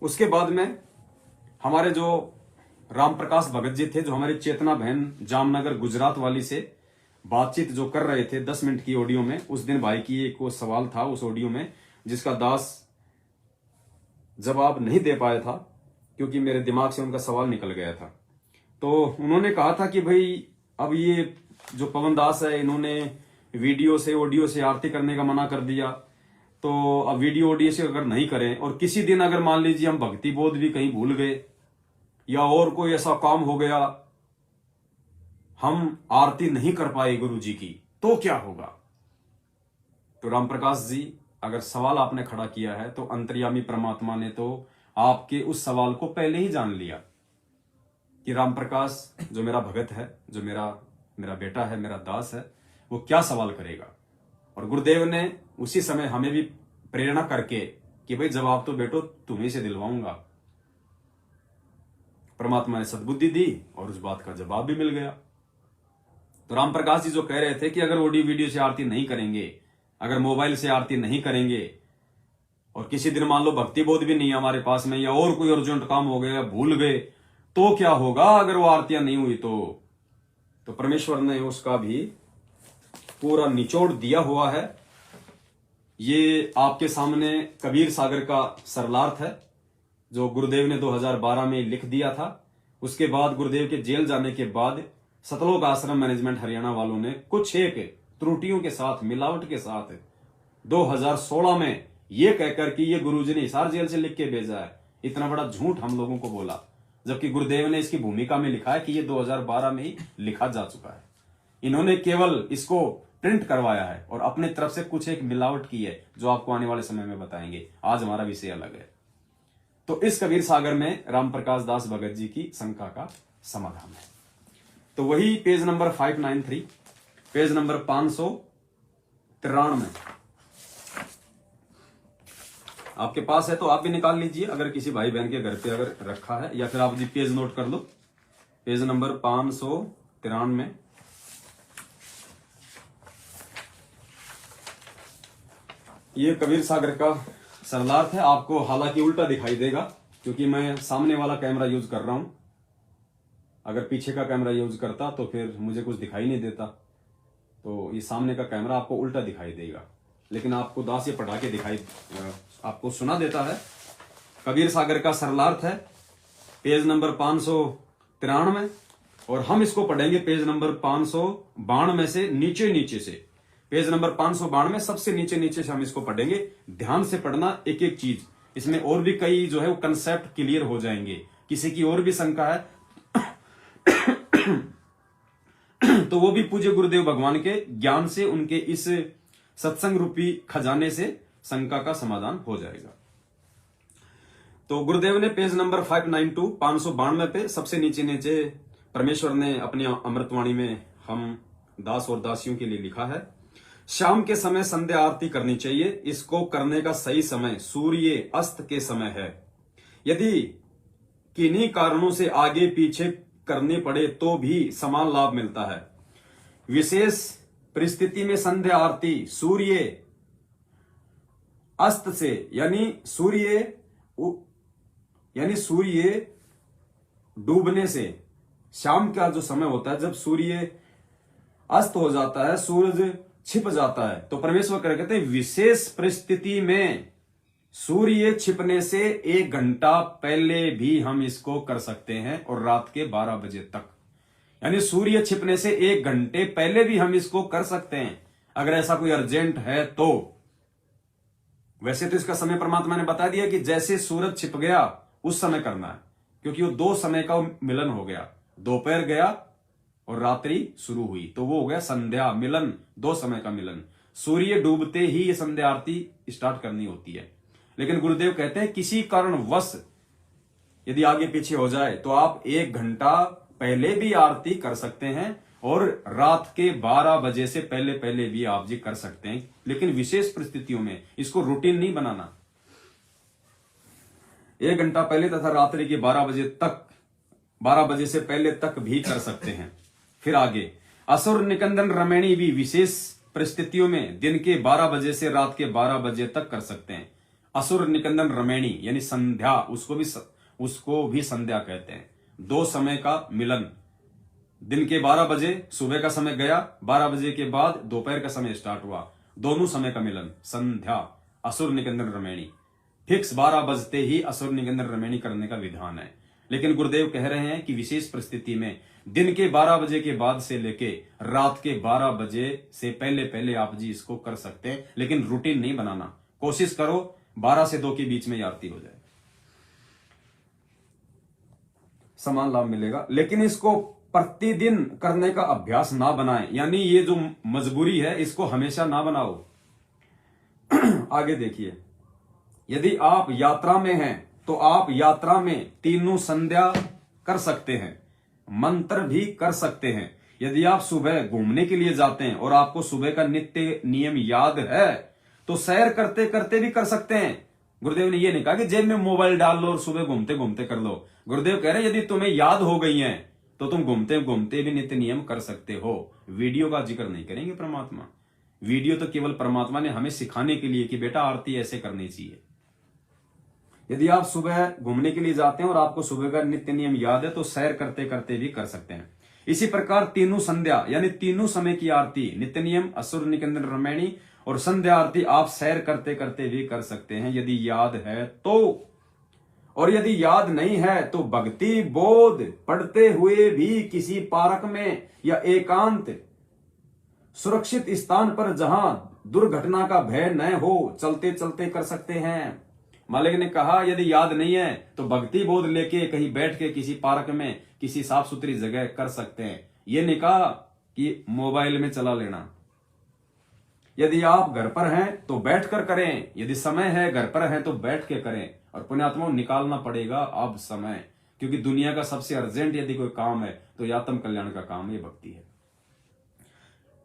उसके बाद में हमारे जो राम प्रकाश भगत जी थे, जो हमारी चेतना बहन जामनगर गुजरात वाली से बातचीत जो कर रहे थे 10 मिनट की ऑडियो में, उस दिन भाई की एक वो सवाल था उस ऑडियो में जिसका दास जवाब नहीं दे पाया था क्योंकि मेरे दिमाग से उनका सवाल निकल गया था। तो उन्होंने कहा था कि भाई अब ये जो पवन दास है, इन्होंने वीडियो से ऑडियो से आरती करने का मना कर दिया, तो अब वीडियो ऑडियो से अगर नहीं करें और किसी दिन अगर मान लीजिए हम भक्ति बोध भी कहीं भूल गए या और कोई ऐसा काम हो गया, हम आरती नहीं कर पाए गुरु जी की, तो क्या होगा? तो राम प्रकाश जी, अगर सवाल आपने खड़ा किया है तो अंतर्यामी परमात्मा ने तो आपके उस सवाल को पहले ही जान लिया कि राम प्रकाश जो मेरा भगत है, जो मेरा बेटा है, मेरा दास है, वो क्या सवाल करेगा। और गुरुदेव ने उसी समय हमें भी प्रेरणा करके कि भाई जवाब तो बेटो तुम्हीं से दिलवाऊंगा। परमात्मा ने सद्बुद्धि दी और उस बात का जवाब भी मिल गया। तो राम प्रकाश जी जो कह रहे थे कि अगर ऑडियो वीडियो से आरती नहीं करेंगे, अगर मोबाइल से आरती नहीं करेंगे और किसी दिन मान लो भक्ति बोध भी नहीं है हमारे पास में या और कोई अर्जेंट काम हो गया, भूल गए, तो क्या होगा अगर वो आरतियां नहीं हुई तो परमेश्वर ने उसका भी पूरा निचोड़ दिया हुआ है। ये आपके सामने कबीर सागर का सरलार्थ है जो गुरुदेव ने 2012 में लिख दिया था। उसके बाद गुरुदेव के जेल जाने के बाद सतलोक आश्रम मैनेजमेंट हरियाणा वालों ने कुछ एक त्रुटियों के साथ, मिलावट के साथ 2016 में ये कहकर कि ये गुरुजी ने हिसार जेल से लिख के भेजा है, इतना बड़ा झूठ हम लोगों को बोला, जबकि गुरुदेव ने इसकी भूमिका में लिखा है कि ये 2012 में ही लिखा जा चुका है। इन्होंने केवल इसको प्रिंट करवाया है और अपने तरफ से कुछ एक मिलावट की है जो आपको आने वाले समय में बताएंगे। आज हमारा विषय अलग है। तो इस कबीर सागर में राम प्रकाश दास भगत जी की शंका का समाधान है। तो वही पेज नंबर 593, पेज नंबर 593 आपके पास है तो आप भी निकाल लीजिए, अगर किसी भाई बहन के घर पे अगर रखा है, या फिर आप जी पेज नोट कर लो, पेज नंबर 593। ये कबीर सागर का सरलार्थ है। आपको हालांकि उल्टा दिखाई देगा क्योंकि मैं सामने वाला कैमरा यूज कर रहा हूं। अगर पीछे का कैमरा यूज करता तो फिर मुझे कुछ दिखाई नहीं देता, तो ये सामने का कैमरा आपको उल्टा दिखाई देगा, लेकिन आपको दास ये पढ़ा के आपको सुना देता है। कबीर सागर का सरलार्थ है, पेज नंबर 593, और हम इसको पढ़ेंगे पेज नंबर 592 से नीचे से। पेज नंबर 592 सबसे नीचे से हम इसको पढ़ेंगे। ध्यान से पढ़ना एक एक चीज, इसमें और भी कई जो है वो कंसेप्ट क्लियर हो जाएंगे। किसी की और भी शंका है तो वो भी पूज्य गुरुदेव भगवान के ज्ञान से, उनके इस सत्संग रूपी खजाने से शंका का समाधान हो जाएगा। तो गुरुदेव ने पेज नंबर 592 पे सबसे नीचे परमेश्वर ने अपनी अमृतवाणी में हम दास और दासियों के लिए लिखा है, शाम के समय संध्या आरती करनी चाहिए। इसको करने का सही समय सूर्य अस्त के समय है। यदि किन्हीं कारणों से आगे पीछे करनी पड़े तो भी समान लाभ मिलता है। विशेष परिस्थिति में संध्या आरती सूर्य अस्त से यानी सूर्य डूबने से, शाम का जो समय होता है जब सूर्य अस्त हो जाता है, सूरज छिप जाता है, तो परमेश्वर कहते हैं विशेष परिस्थिति में सूर्य छिपने से 1 घंटा पहले भी हम इसको कर सकते हैं और रात के 12 बजे तक, यानी सूर्य छिपने से 1 घंटे पहले भी हम इसको कर सकते हैं अगर ऐसा कोई अर्जेंट है तो। वैसे तो इसका समय परमात्मा ने बता दिया कि जैसे सूरज छिप गया उस समय करना है, क्योंकि वो 2 समय का मिलन हो गया, दोपहर गया और रात्रि शुरू हुई, तो वो हो गया संध्या मिलन, 2 समय का मिलन। सूर्य डूबते ही ये संध्या आरती स्टार्ट करनी होती है। लेकिन गुरुदेव कहते हैं किसी कारणवश यदि आगे पीछे हो जाए तो आप 1 घंटा पहले भी आरती कर सकते हैं और रात के 12 बजे से पहले भी आप जी कर सकते हैं, लेकिन विशेष परिस्थितियों में। इसको रूटीन नहीं बनाना। 1 घंटा पहले तथा रात्रि के 12 बजे तक, 12 बजे से पहले तक भी कर सकते हैं। फिर आगे असुर निकंदन रमणी भी विशेष परिस्थितियों में दिन के 12 बजे से रात के 12 बजे तक कर सकते हैं। असुर निकंदन रमैणी यानी संध्या, उसको भी संध्या कहते हैं। दो समय का मिलन, दिन के 12 बजे सुबह का समय गया, 12 बजे के बाद दोपहर का समय स्टार्ट हुआ, दोनों समय का मिलन संध्या, असुर निकंदन रमैणी। फिक्स 12 बजते ही असुर निकंदन रमैणी करने का विधान है। लेकिन गुरुदेव कह रहे हैं कि विशेष परिस्थिति में दिन के 12 बजे के बाद से लेके रात के 12 बजे से पहले पहले आप जी इसको कर सकते हैं, लेकिन रूटीन नहीं बनाना। कोशिश करो 12 से 2 के बीच में आरती हो जाए, समान लाभ मिलेगा। लेकिन इसको प्रतिदिन करने का अभ्यास ना बनाएं, यानी ये जो मजबूरी है इसको हमेशा ना बनाओ। आगे देखिए, यदि आप यात्रा में हैं तो आप यात्रा में तीनों संध्या कर सकते हैं, मंत्र भी कर सकते हैं। यदि आप सुबह घूमने के लिए जाते हैं और आपको सुबह का नित्य नियम याद है तो सैर करते करते भी कर सकते हैं। गुरुदेव ने यह नहीं कहा कि जेब में मोबाइल डाल लो और सुबह घूमते घूमते कर लो। गुरुदेव कह रहे यदि तुम्हें याद हो गई है तो तुम घूमते घूमते भी नित्य नियम कर सकते हो। वीडियो का जिक्र नहीं करेंगे परमात्मा। वीडियो तो केवल परमात्मा ने हमें सिखाने के लिए कि बेटा आरती ऐसे करनी चाहिए। यदि आप सुबह घूमने के लिए जाते हैं और आपको सुबह का नित्य नियम याद है तो सैर करते करते भी कर सकते हैं। इसी प्रकार तीनों संध्या यानी तीनों समय की आरती, नित्य नियम, असुर निकंदन रमैणी और संध्या आरती आप सैर करते करते भी कर सकते हैं यदि याद है तो। और यदि याद नहीं है तो भक्ति बोध पढ़ते हुए भी किसी पार्क में या एकांत सुरक्षित स्थान पर जहां दुर्घटना का भय न हो चलते चलते कर सकते हैं। मालिक ने कहा यदि याद नहीं है तो भक्ति बोध लेके कहीं बैठ के किसी पार्क में किसी साफ सुथरी जगह कर सकते हैं। ये नहीं कहा कि मोबाइल में चला लेना। यदि आप घर पर हैं तो बैठकर करें, यदि समय है घर पर हैं तो बैठ के करें। और पुण्यात्माओं निकालना पड़ेगा अब समय, क्योंकि दुनिया का सबसे अर्जेंट यदि कोई काम है तो ये आत्म कल्याण का काम, ये भक्ति है।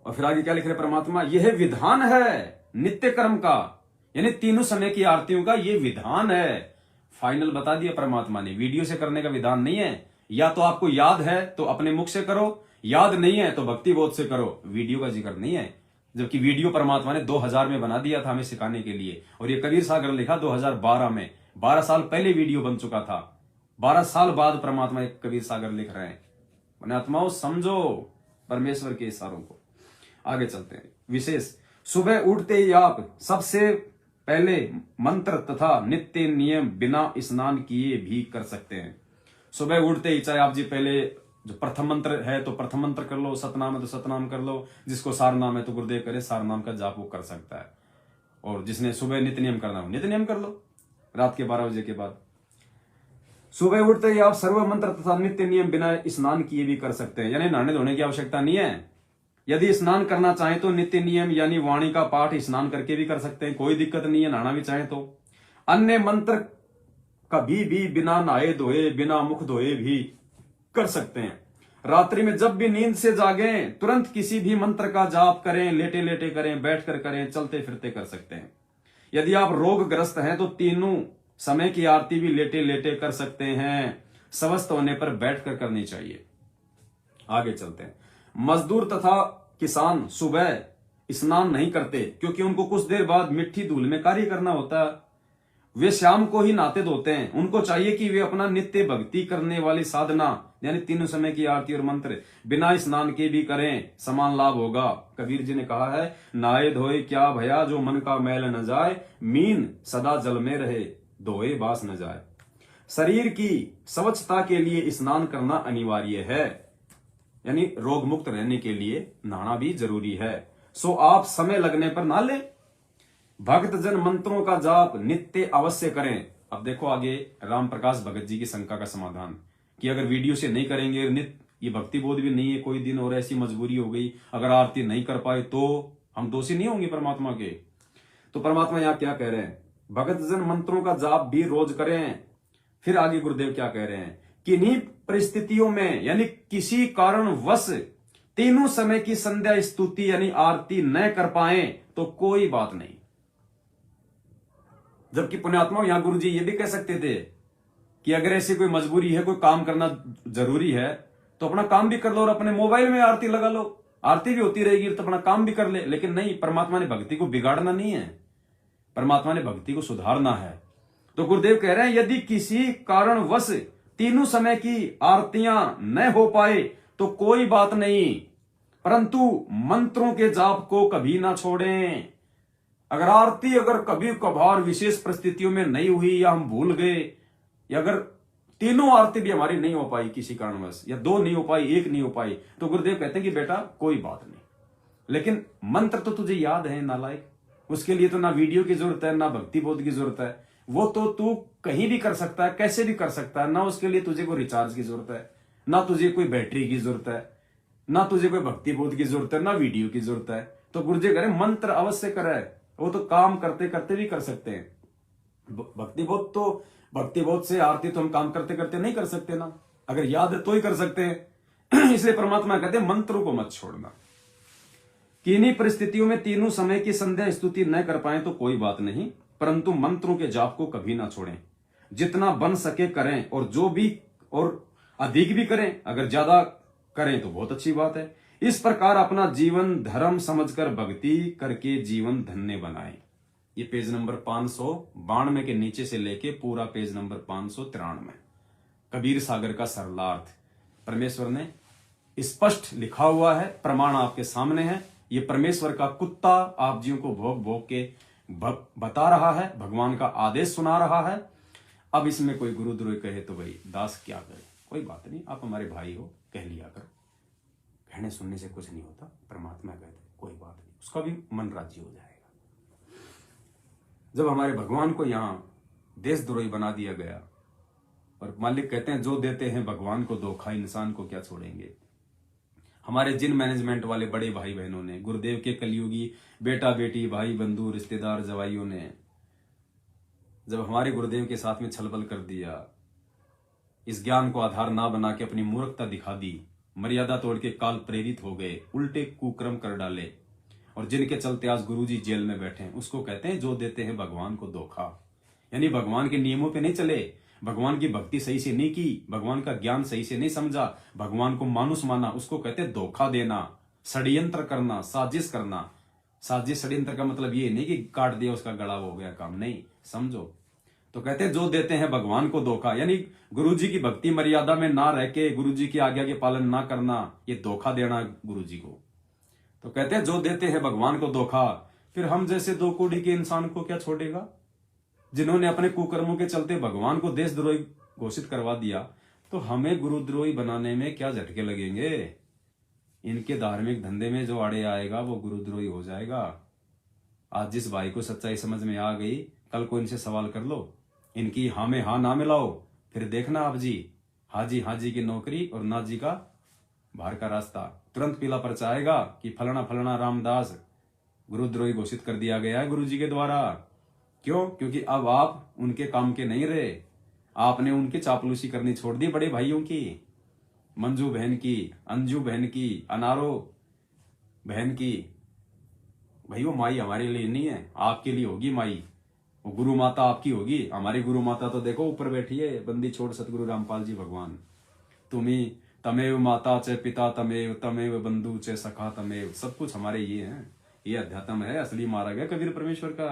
और फिर आगे क्या लिख रहे परमात्मा, यह विधान है नित्य कर्म का, यानी तीनों समय की आरतियों का ये विधान है। फाइनल बता दिया परमात्मा ने, वीडियो से करने का विधान नहीं है। या तो आपको याद है तो अपने मुख से करो, याद नहीं है तो भक्ति बोध से करो, वीडियो का जिक्र नहीं है। जबकि वीडियो परमात्मा ने 2000 में बना दिया था हमें सिखाने के लिए, और ये कबीर सागर लिखा 2012 में। 12 साल पहले वीडियो बन चुका था, 12 साल बाद परमात्मा एक कबीर सागर लिख रहे हैं। पुण्यात्माओं समझो परमेश्वर के इशारों को। आगे चलते हैं। विशेष, सुबह उठते ही आप सबसे पहले मंत्र तथा नित्य नियम बिना स्नान किए भी कर सकते हैं। सुबह उठते ही चाहे आप जी पहले जो प्रथम मंत्र है तो प्रथम मंत्र कर लो, सतनाम है तो सतनाम कर लो, जिसको सारनाम है तो गुरुदेव करे सारनाम का जाप वो कर सकता है। और जिसने सुबह नित्य नियम करना हो नित्य नियम कर लो रात के 12 बजे के बाद। सुबह उठते ही आप सर्व मंत्र तथा नित्य नियम बिना स्नान किए भी कर सकते हैं, यानी नहाने धोने की आवश्यकता नहीं है। यदि स्नान करना चाहें तो नित्य नियम यानी वाणी का पाठ स्नान करके भी कर सकते हैं, कोई दिक्कत नहीं है। नहाना भी चाहें तो अन्य मंत्र कभी भी बिना नहाए धोए बिना मुख धोए भी कर सकते हैं। रात्रि में जब भी नींद से जागें तुरंत किसी भी मंत्र का जाप करें, लेटे लेटे करें, बैठकर करें, चलते फिरते कर सकते हैं। यदि आप रोगग्रस्त हैं तो तीनों समय की आरती भी लेटे लेटे कर सकते हैं, स्वस्थ होने पर बैठकर करनी चाहिए। आगे चलते हैं। मजदूर तथा किसान सुबह स्नान नहीं करते क्योंकि उनको कुछ देर बाद मिट्टी धूल में कार्य करना होता है। वे शाम को ही नहाते धोते हैं। उनको चाहिए कि वे अपना नित्य भक्ति करने वाली साधना यानी तीनों समय की आरती और मंत्र बिना स्नान के भी करें, समान लाभ होगा। कबीर जी ने कहा है, नहाए धोए क्या भया जो मन का मैल न जाए, मीन सदा जल में रहे धोए बास न जाए। शरीर की स्वच्छता के लिए स्नान करना अनिवार्य है, यानी रोग मुक्त रहने के लिए नहाना भी जरूरी है। सो आप समय लगने पर नहा लें। भक्त जन मंत्रों का जाप नित्य अवश्य करें। अब देखो आगे राम प्रकाश भगत जी की शंका का समाधान कि अगर वीडियो से नहीं करेंगे नित्य, ये भक्ति बोध भी नहीं है, कोई दिन और ऐसी मजबूरी हो गई अगर आरती नहीं कर पाए तो हम दोषी नहीं होंगे परमात्मा के। तो परमात्मा यहां क्या कह रहे हैं, भगत जन मंत्रों का जाप भी रोज करें। फिर आगे गुरुदेव क्या कह रहे हैं, किन्हीं परिस्थितियों में यानी किसी कारणवश तीनों समय की संध्या स्तुति यानी आरती न कर पाए तो कोई बात नहीं। जबकि पुण्यात्मा यहां गुरु जी ये भी कह सकते थे कि अगर ऐसी कोई मजबूरी है, कोई काम करना जरूरी है तो अपना काम भी कर लो और अपने मोबाइल में आरती लगा लो, आरती भी होती रहेगी तो अपना काम भी कर ले। लेकिन नहीं, परमात्मा ने भक्ति को बिगाड़ना नहीं है। परमात्मा ने भक्ति को सुधारना है। तो गुरुदेव कह रहे हैं यदि किसी कारणवश तीनों समय की आरतियां न हो पाए तो कोई बात नहीं, परंतु मंत्रों के जाप को कभी ना छोड़ें। अगर आरती अगर कभी कभार विशेष परिस्थितियों में नहीं हुई या हम भूल गए, या अगर तीनों आरती भी हमारी नहीं हो पाई किसी कारणवश, या दो नहीं हो पाई, एक नहीं हो पाई, तो गुरुदेव कहते हैं कि बेटा कोई बात नहीं, लेकिन मंत्र तो तुझे याद है नालायक, उसके लिए तो ना वीडियो की जरूरत है ना भक्ति बोध की जरूरत है, वो तो तू कहीं भी कर सकता है, कैसे भी कर सकता है, ना उसके लिए तुझे कोई रिचार्ज की जरूरत है, ना तुझे कोई बैटरी की जरूरत है, ना तुझे कोई भक्ति बोध की जरूरत है, ना वीडियो की जरूरत है। तो गुरुजी कह रहे मंत्र अवश्य करे, वो तो काम करते करते भी कर सकते हैं। भक्ति बोध से आरती तो हम काम करते करते नहीं कर सकते ना, अगर याद है तो ही कर सकते हैं। इसलिए परमात्मा कहते हैं मंत्रों को मत छोड़ना। किन्हीं परिस्थितियों में तीनों समय की संध्या स्तुति न कर पाए तो कोई बात नहीं, परंतु मंत्रों के जाप को कभी ना छोड़ें। जितना बन सके करें, और जो भी और अधिक भी करें, अगर ज्यादा करें तो बहुत अच्छी बात है। इस प्रकार अपना जीवन धर्म समझकर भक्ति करके जीवन धन्य बनाएं। ये पेज नंबर 592 के नीचे से लेके पूरा पेज नंबर 593, कबीर सागर का सरलार्थ परमेश्वर ने स्पष्ट लिखा हुआ है, प्रमाण आपके सामने है। ये परमेश्वर का कुत्ता आप जियों को भोग भोग के बता रहा है, भगवान का आदेश सुना रहा है। अब इसमें कोई गुरुद्रोही कहे तो भाई दास क्या करे, कोई बात नहीं, आप हमारे भाई हो, कह लिया करो, कहने सुनने से कुछ नहीं होता। परमात्मा कहते कोई बात नहीं, उसका भी मन राजी हो जाएगा। जब हमारे भगवान को यहां देशद्रोही बना दिया गया, और मालिक कहते हैं जो देते हैं भगवान को धोखा इंसान को क्या छोड़ेंगे। हमारे जिन मैनेजमेंट वाले बड़े भाई बहनों ने, गुरुदेव के कलयुगी बेटा बेटी भाई बंधु रिश्तेदार जवाइयों ने जब हमारे गुरुदेव के साथ में छलबल कर दिया, इस ज्ञान को आधार ना बना के अपनी मूर्खता दिखा दी, मर्यादा तोड़ के काल प्रेरित हो गए, उल्टे कुक्रम कर डाले, और जिनके चलते आज गुरुजी जेल में बैठे हैं, उसको कहते हैं जो देते हैं भगवान को धोखा। यानी भगवान के नियमों पे नहीं चले, भगवान की भक्ति सही से नहीं की, भगवान का ज्ञान सही से नहीं समझा, भगवान को मानुस माना, उसको कहते हैं धोखा देना, षड्यंत्र करना, साजिश करना। साजिश षड्यंत्र का मतलब ये नहीं कि काट दिया उसका गला हो गया काम, नहीं, समझो। तो कहते हैं जो देते हैं भगवान को धोखा, यानी गुरुजी की भक्ति मर्यादा में ना रह के गुरुजी की आज्ञा के पालन ना करना, ये धोखा देना गुरुजी को। तो कहते हैं जो देते हैं भगवान को धोखा, फिर हम जैसे दो कौड़ी के इंसान को क्या छोड़ेगा, जिन्होंने अपने कुकर्मों के चलते भगवान को देशद्रोही घोषित करवा दिया, तो हमें गुरुद्रोही बनाने में क्या झटके लगेंगे। इनके धार्मिक धंधे में जो आड़े आएगा वो गुरुद्रोही हो जाएगा। आज जिस भाई को सच्चाई समझ में आ गई, कल को इनसे सवाल कर लो, इनकी हाँ में हाँ ना मिलाओ, फिर देखना आप जी हाँ जी की नौकरी और ना जी का बाहर का रास्ता। तुरंत पीला पर्चा आएगा कि फलाना फलाना रामदास गुरुद्रोही घोषित कर दिया गया है गुरुजी के द्वारा। क्यों? क्योंकि अब आप उनके काम के नहीं रहे, आपने उनकी चापलूसी करनी छोड़ दी। बड़े भाइयों की, मंजू बहन की, अंजू बहन की, अनारो बहन की, भाई वो माई हमारे लिए नहीं है, आपके लिए होगी माई, वो गुरु माता आपकी होगी। हमारी गुरु माता तो देखो ऊपर बैठी है, बंदी छोड़ सतगुरु रामपाल जी भगवान। तुम्ही तमेव माता च पिता तमेव, तमेव बंधु च सखा तमेव, सब कुछ हमारे ये हैं। ये अध्यात्म है, असली मारा गया कबीर परमेश्वर का।